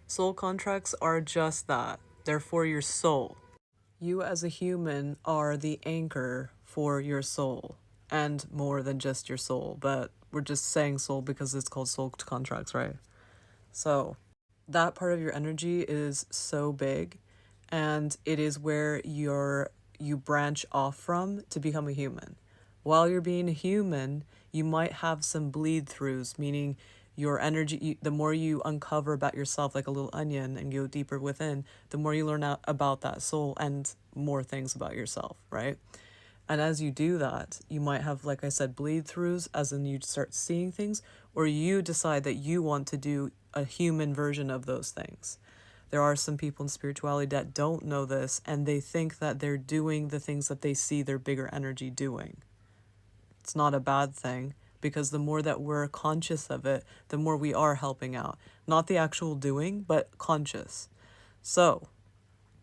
Soul contracts are just that. They're for your soul. You as a human are the anchor for your soul, and more than just your soul, but we're just saying soul because it's called soul contracts, right? So, that part of your energy is so big, and it is where you branch off from to become a human. While you're being a human, you might have some bleed throughs, meaning your energy, the more you uncover about yourself like a little onion and go deeper within, the more you learn out about that soul and more things about yourself, right? And as you do that, you might have, like I said, bleed throughs, as in you start seeing things, or you decide that you want to do a human version of those things. There are some people in spirituality that don't know this, and they think that they're doing the things that they see their bigger energy doing. It's not a bad thing, because the more that we're conscious of it, the more we are helping out. Not the actual doing, but conscious. So,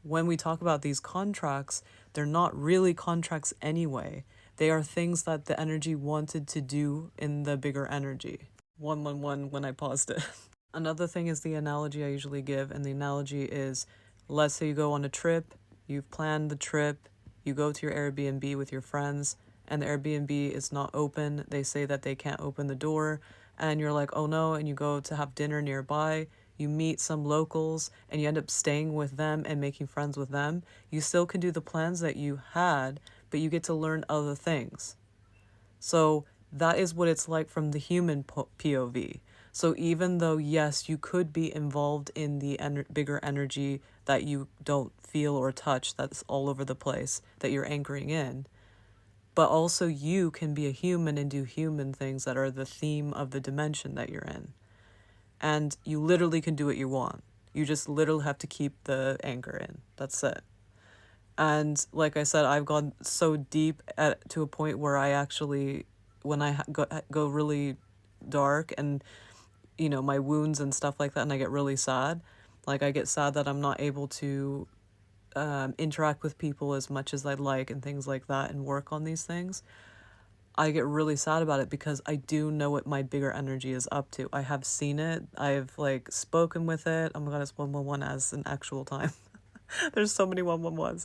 when we talk about these contracts, they're not really contracts anyway. They are things that the energy wanted to do in the bigger energy. 111 when I paused it. Another thing is the analogy I usually give, and the analogy is, let's say you go on a trip, you've planned the trip, you go to your Airbnb with your friends, and the Airbnb is not open. They say that they can't open the door, and you're like, oh no, and you go to have dinner nearby. You meet some locals and you end up staying with them and making friends with them. You still can do the plans that you had, but you get to learn other things. So that is what it's like from the human POV. So even though, yes, you could be involved in the bigger energy that you don't feel or touch, that's all over the place, that you're anchoring in, but also you can be a human and do human things that are the theme of the dimension that you're in. And you literally can do what you want. You just literally have to keep the anchor in. That's it. And like I said, I've gone so deep to a point where I actually, when I go really dark and, my wounds and stuff like that, and I get really sad, like I get sad that I'm not able to interact with people as much as I'd like and things like that and work on these things. I get really sad about it because I do know what my bigger energy is up to. I have seen it. I've like spoken with it. Oh my god, it's 111 as an actual time. There's so many 111s.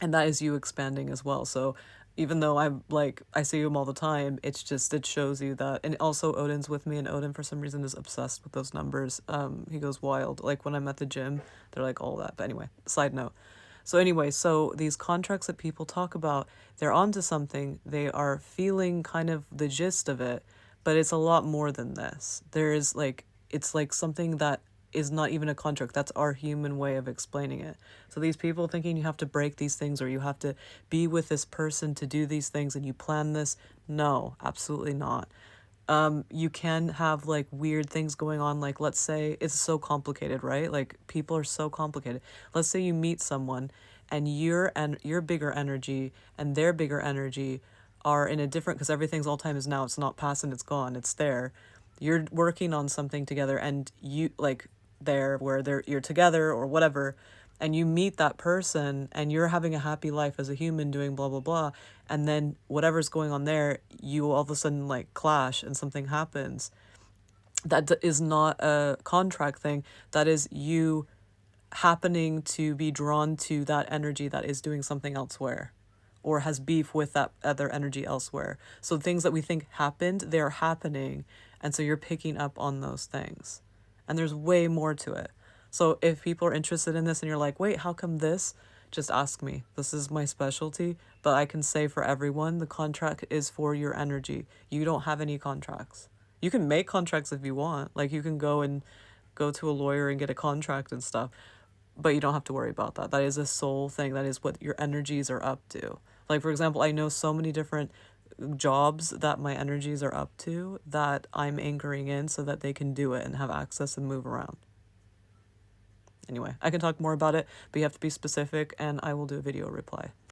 And that is you expanding as well. So even though I'm like, I see him all the time, it's just, it shows you that. And also Odin's with me, and Odin for some reason is obsessed with those numbers. He goes wild. Like when I'm at the gym, they're like all that. But anyway, side note. So anyway, so these contracts that people talk about, they're onto something. They are feeling kind of the gist of it, but it's a lot more than this. There is like, it's like something that is not even a contract. That's our human way of explaining it. So these people thinking you have to break these things or you have to be with this person to do these things and you plan this. No, absolutely not. You can have like weird things going on. Like, let's say it's so complicated, right? Like people are so complicated. Let's say you meet someone and your bigger energy and their bigger energy are in a different, because everything's all time is now. It's not past and it's gone. It's there. You're working on something together and you like there where you're together or whatever, and you meet that person and you're having a happy life as a human doing blah blah blah, and then whatever's going on there, you all of a sudden like clash and something happens. That is not a contract thing. That is you happening to be drawn to that energy that is doing something elsewhere or has beef with that other energy elsewhere. So things that we think happened, they're happening, and so you're picking up on those things. And there's way more to it. So if people are interested in this and you're like, wait, how come this? Just ask me. This is my specialty, but I can say for everyone, the contract is for your energy. You don't have any contracts. You can make contracts if you want. Like you can go to a lawyer and get a contract and stuff, but you don't have to worry about that. That is a soul thing. That is what your energies are up to. Like, for example, I know so many different jobs that my energies are up to that I'm anchoring in so that they can do it and have access and move around. Anyway, I can talk more about it, but you have to be specific, and I will do a video reply.